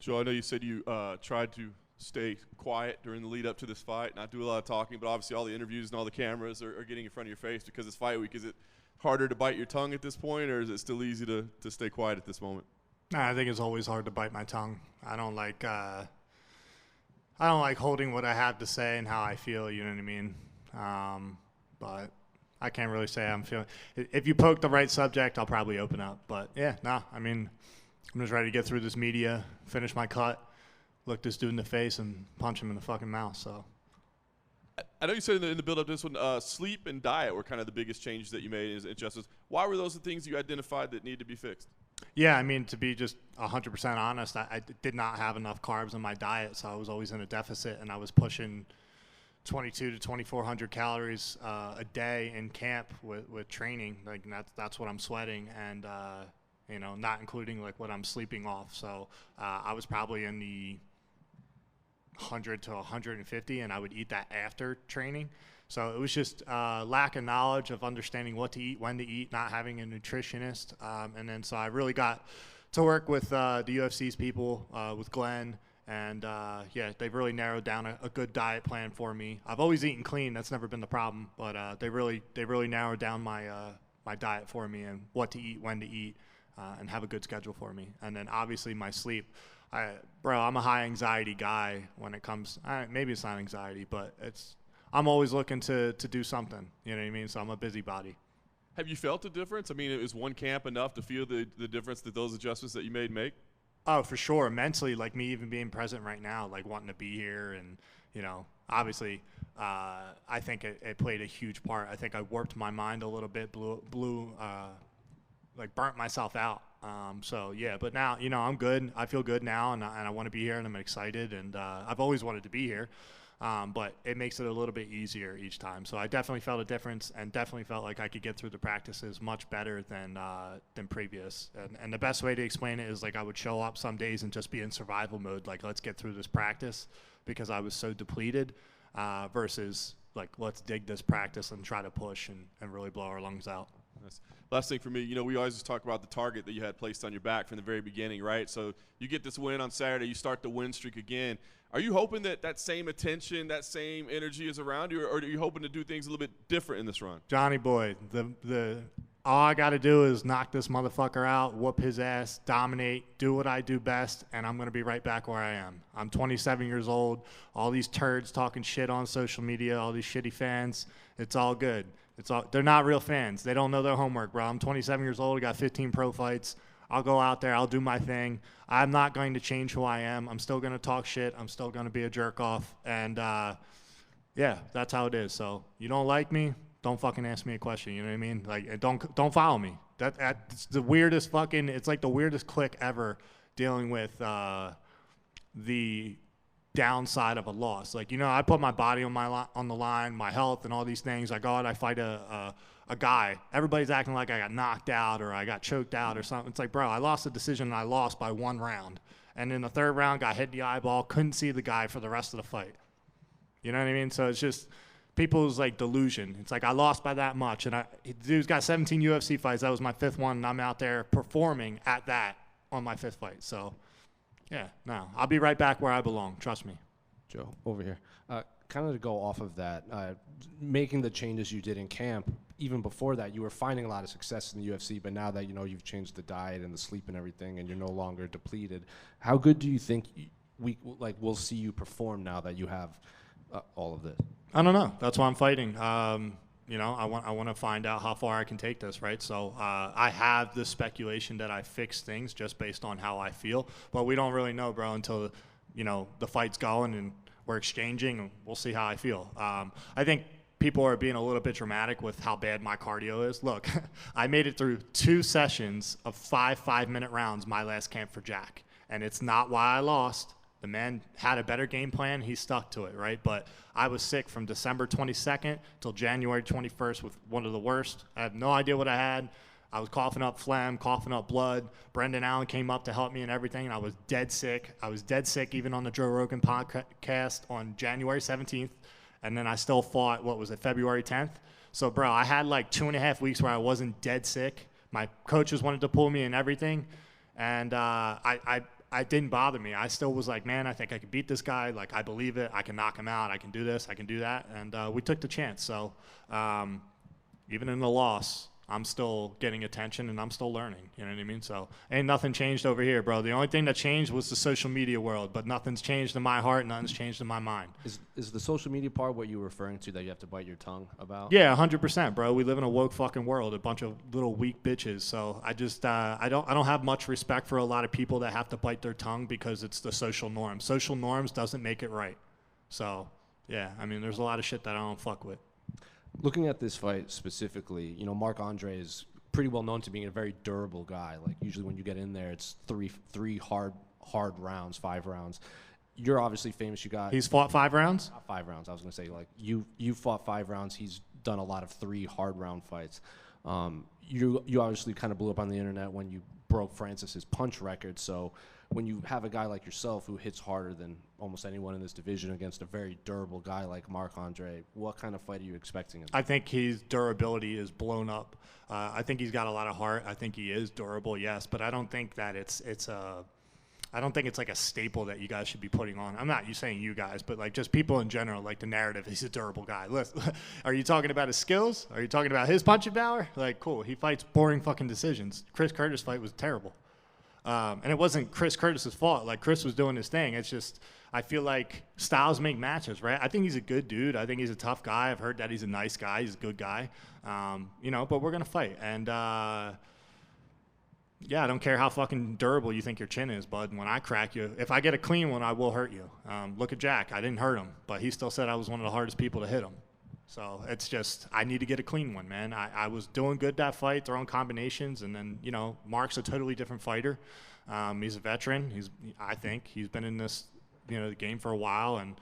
Joe, I know you said you tried to stay quiet during the lead up to this fight, not do a lot of talking, but obviously all the interviews and all the cameras are getting in front of your face because it's fight week. Is it harder to bite your tongue at this point, or is it still easy to stay quiet at this moment? Nah, I think it's always hard to bite my tongue. I don't like holding what I have to say and how I feel, you know what I mean? But I can't really say I'm feeling. If you poke the right subject, I'll probably open up. But yeah, I mean, I'm just ready to get through this media, finish my cut, look this dude in the face, and punch him in the fucking mouth. So, I know you said in the build-up to this one, sleep and diet were kind of the biggest changes that you made in Justice. Why were those the things you identified that need to be fixed? Yeah, I mean, to be just 100% honest, I did not have enough carbs in my diet, so I was always in a deficit, and I was pushing 22 to 2,400 calories a day in camp with training. Like that's what I'm sweating, and not including like what I'm sleeping off. So I was probably in the 100 to 150, and I would eat that after training. So it was just lack of knowledge of understanding what to eat, when to eat, not having a nutritionist. And then so I really got to work with the UFC's people, with Glenn. And, they've really narrowed down a good diet plan for me. I've always eaten clean. That's never been the problem. But they really narrowed down my diet for me and what to eat, when to eat, and have a good schedule for me. And then obviously my sleep. I'm a high anxiety guy when it comes – maybe it's not anxiety, but I'm always looking to do something. You know what I mean? So I'm a busybody. Have you felt a difference? I mean, is one camp enough to feel the difference that those adjustments that you made make? Oh, for sure. Mentally, like me even being present right now, like wanting to be here and, obviously I think it played a huge part. I think I warped my mind a little bit, burnt myself out. But now, I'm good. I feel good now, and I want to be here, and I'm excited, and I've always wanted to be here. But it makes it a little bit easier each time. So I definitely felt a difference and definitely felt like I could get through the practices much better than previous. And the best way to explain it is like I would show up some days and just be in survival mode, like let's get through this practice because I was so depleted versus like let's dig this practice and try to push and really blow our lungs out. Nice. Last thing for me, we always just talk about the target that you had placed on your back from the very beginning, right? So you get this win on Saturday, you start the win streak again. Are you hoping that same attention, that same energy is around you, or are you hoping to do things a little bit different in this run? Johnny boy, all I got to do is knock this motherfucker out, whoop his ass, dominate, do what I do best, and I'm going to be right back where I am. I'm 27 years old. All these turds talking shit on social media, all these shitty fans, it's all good. They're not real fans. They don't know their homework, bro. I'm 27 years old. I got 15 pro fights. I'll go out there. I'll do my thing. I'm not going to change who I am. I'm still going to talk shit. I'm still going to be a jerk off. And, that's how it is. So you don't like me, don't fucking ask me a question. You know what I mean? Like, don't follow me. It's the weirdest it's like the weirdest click ever dealing with the downside of a loss. Like, I put my body on the line, my health and all these things. I go out, I fight a guy. Everybody's acting like I got knocked out or I got choked out or something. It's like, bro, I lost a decision and I lost by 1 round. And in the 3rd round, got hit in the eyeball, couldn't see the guy for the rest of the fight. You know what I mean? So it's just people's like delusion. It's like I lost by that much. And the dude's got 17 UFC fights. That was my 5th one. And I'm out there performing at that on my 5th fight. So yeah, no, I'll be right back where I belong. Trust me. Joe, over here. Kind of to go off of that, making the changes you did in camp, even before that, you were finding a lot of success in the UFC, but now that, you've changed the diet and the sleep and everything and you're no longer depleted, how good do you think we'll see you perform now that you have all of this? I don't know. That's why I'm fighting. I want to find out how far I can take this, right? So I have the speculation that I fix things just based on how I feel, but we don't really know, bro, until the fight's going and we're exchanging, and we'll see how I feel. I think people are being a little bit dramatic with how bad my cardio is. Look, I made it through 2 sessions of 5-minute rounds my last camp for Jack, and it's not why I lost. The man had a better game plan. He stuck to it, right? But I was sick from December 22nd till January 21st with one of the worst. I had no idea what I had. I was coughing up phlegm, coughing up blood. Brendan Allen came up to help me and everything, and I was dead sick. I was dead sick even on the Joe Rogan podcast on January 17th, and then I still fought, February 10th? So, bro, I had like 2.5 weeks where I wasn't dead sick. My coaches wanted to pull me and everything, and I it didn't bother me. I still was like, man, I think I could beat this guy. Like, I believe it. I can knock him out. I can do this. I can do that. And we took the chance. So even in the loss, I'm still getting attention and I'm still learning. You know what I mean? So ain't nothing changed over here, bro. The only thing that changed was the social media world, but nothing's changed in my heart. Nothing's changed in my mind. Is the social media part what you were referring to, that you have to bite your tongue about? Yeah, 100%, bro. We live in a woke fucking world, a bunch of little weak bitches. So I just, I don't have much respect for a lot of people that have to bite their tongue because it's the social norm. Social norms doesn't make it right. So yeah, I mean, there's a lot of shit that I don't fuck with. Looking at this fight specifically, you know, Marc-Andre is pretty well known to being a very durable guy. Like, usually when you get in there, it's three hard rounds, 5 rounds. You're obviously famous. He's fought 5 rounds? Not 5 rounds. I was going to say, like, you fought 5 rounds. He's done a lot of 3 hard round fights. You obviously kind of blew up on the internet when you broke Francis's punch record. So when you have a guy like yourself who hits harder than almost anyone in this division against a very durable guy like Marc-Andre, what kind of fight are you expecting? I think his durability is blown up. I think he's got a lot of heart. I think he is durable, yes, but I don't think that I don't think it's like a staple that you guys should be putting on. I'm not saying you guys, but like just people in general, like the narrative, he's a durable guy. Listen, are you talking about his skills? Are you talking about his punching power? Like, cool, he fights boring fucking decisions. Chris Curtis' fight was terrible. And it wasn't Chris Curtis's fault. Like, Chris was doing his thing. It's just, I feel like styles make matches, right? I think he's a good dude. I think he's a tough guy. I've heard that he's a nice guy. He's a good guy. You know, but we're going to fight. And, yeah, I don't care how fucking durable you think your chin is, bud. When I crack you, if I get a clean one, I will hurt you. Look at Jack. I didn't hurt him, but he still said I was one of the hardest people to hit him. So it's just, I need to get a clean one, man. I was doing good that fight, throwing combinations, and then, you know, Mark's a totally different fighter. He's a veteran. I think he's been in this, you know, the game for a while, and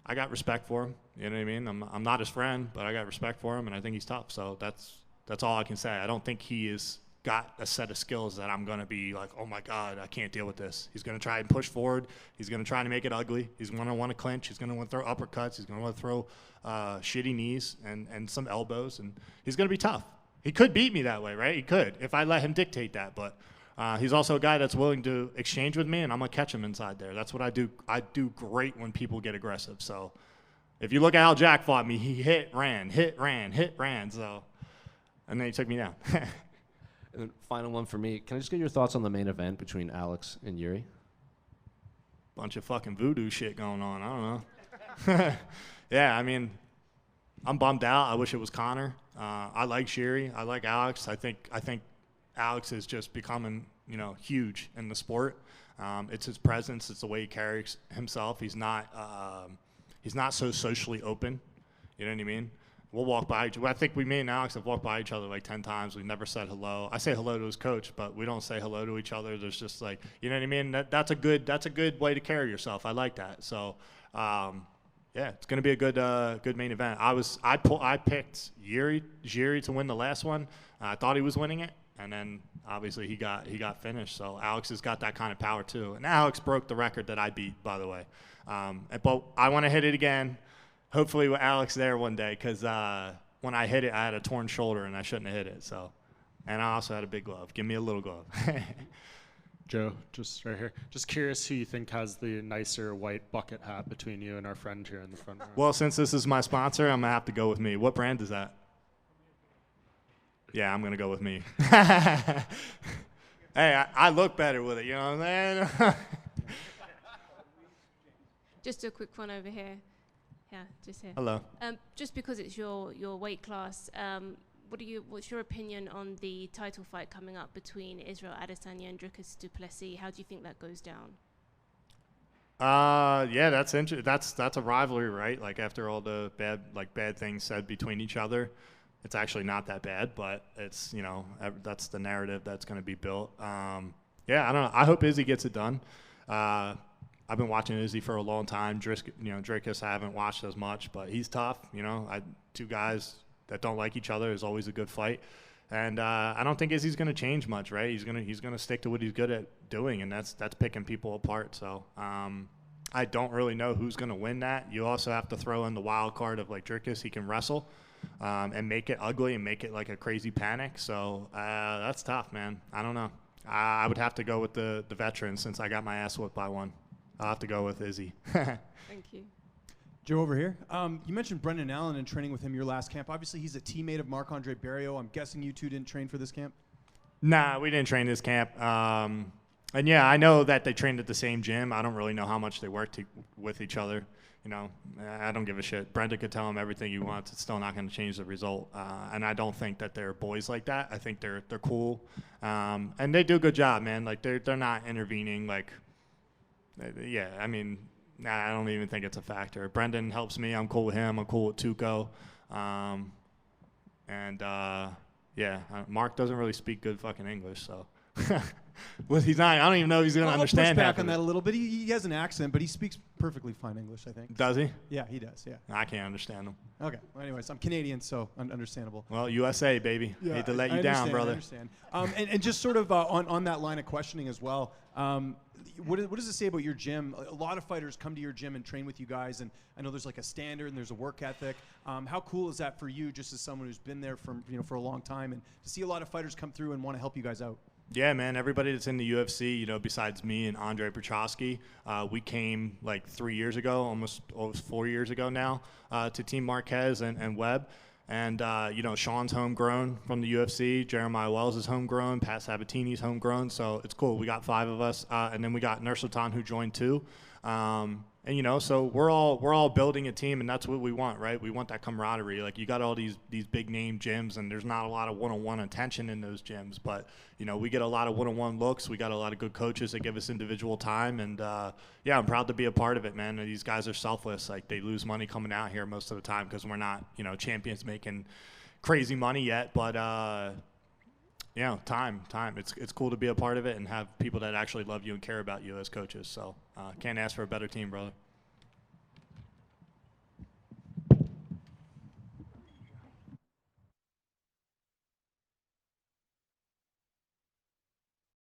I got respect for him. You know what I mean? I'm not his friend, but I got respect for him, and I think he's tough. So that's all I can say. I don't think he is got a set of skills that I'm going to be like, oh my God, I can't deal with this. He's going to try and push forward. He's going to try to make it ugly. He's going to want to clinch. He's going to want to throw uppercuts. He's going to want to throw shitty knees and some elbows, and he's going to be tough. He could beat me that way, right? He could if I let him dictate that, but he's also a guy that's willing to exchange with me, and I'm going to catch him inside there. That's what I do. I do great when people get aggressive. So if you look at how Jack fought me, he hit, ran, so, and then he took me down. And then final one for me. Can I just get your thoughts on the main event between Alex and Jiri? Bunch of fucking voodoo shit going on. I don't know. Yeah, I mean, I'm bummed out. I wish it was Connor. I like Jiri. I like Alex. I think Alex is just becoming, you know, huge in the sport. It's his presence. It's the way he carries himself. He's not so socially open. You know what I mean? We'll walk by each other. I think me and Alex have walked by each other like 10 times. We've never said hello. I say hello to his coach, but we don't say hello to each other. There's just like, you know what I mean? That's a good way to carry yourself. I like that. So, yeah, it's gonna be a good main event. I picked Jiri to win the last one. I thought he was winning it, and then obviously he got finished. So Alex has got that kind of power too. And Alex broke the record that I beat, by the way. But I want to hit it again. Hopefully with Alex there one day, because when I hit it, I had a torn shoulder and I shouldn't have hit it. So, and I also had a big glove. Give me a little glove. Joe, just right here. Just curious who you think has the nicer white bucket hat between you and our friend here in the front row. Well, since this is my sponsor, I'm gonna have to go with me. What brand is that? Yeah, I'm gonna go with me. Hey, I look better with it. You know what I'm saying? Just a quick one over here. Yeah, just here. Hello. Just because it's your weight class, what's your opinion on the title fight coming up between Israel Adesanya and Dricus du Plessis? How do you think that goes down? Yeah, that's interesting. That's a rivalry, right? Like after all the bad things said between each other, it's actually not that bad, but it's, you know, that's the narrative that's going to be built. Yeah, I don't know. I hope Izzy gets it done. I've been watching Izzy for a long time. Dricus I haven't watched as much, but he's tough. You know, two guys that don't like each other is always a good fight. And I don't think Izzy's going to change much, right? He's gonna stick to what he's good at doing, and that's picking people apart. So I don't really know who's going to win that. You also have to throw in the wild card of like Dricus. He can wrestle and make it ugly and make it like a crazy panic. So that's tough, man. I don't know. I would have to go with the veteran since I got my ass whipped by one. I'll have to go with Izzy. Thank you. Joe, over here. You mentioned Brendan Allen and training with him your last camp. Obviously, he's a teammate of Marc-Andre Barriault. I'm guessing you two didn't train for this camp? Nah, we didn't train this camp. And yeah, I know that they trained at the same gym. I don't really know how much they worked with each other. You know, I don't give a shit. Brendan could tell him everything he wants. It's still not going to change the result. And I don't think that they're boys like that. I think they're cool. And they do a good job, man. Like, they're not intervening. Like, yeah, I mean, I don't even think it's a factor. Brendan helps me. I'm cool with him. I'm cool with Tuco. Yeah, Mark doesn't really speak good fucking English, so. Well, he's not. I don't even know if he's going to understand. I'll push back on that a little bit. He has an accent, but he speaks perfectly fine English, I think. Does he? Yeah, he does, yeah. I can't understand him. Okay. Well, anyways, I'm Canadian, so understandable. Well, USA, baby. Yeah, Hate to let you down, brother. I understand. And just sort of on that line of questioning as well, what does it say about your gym? A lot of fighters come to your gym and train with you guys, and I know there's like a standard and there's a work ethic. How cool is that for you, just as someone who's been there for a long time, and to see a lot of fighters come through and want to help you guys out? Yeah, man. Everybody that's in the UFC, you know, besides me and Andre Prochazka, we came like 3 years ago, almost 4 years ago now, to Team Marquez and Webb. And, you know, Sean's homegrown from the UFC. Jeremiah Wells is homegrown. Pat Sabatini's homegrown. So it's cool. We got 5 of us. And then we got Nursultan who joined too. And, you know, so we're all building a team, and that's what we want, right? We want that camaraderie. Like, you got all these big name gyms, and there's not a lot of one-on-one attention in those gyms. But, you know, we get a lot of one-on-one looks. We got a lot of good coaches that give us individual time. And, yeah, I'm proud to be a part of it, man. These guys are selfless. Like, they lose money coming out here most of the time because we're not, you know, champions making crazy money yet. But, you know, time. It's cool to be a part of it and have people that actually love you and care about you as coaches. So can't ask for a better team, brother.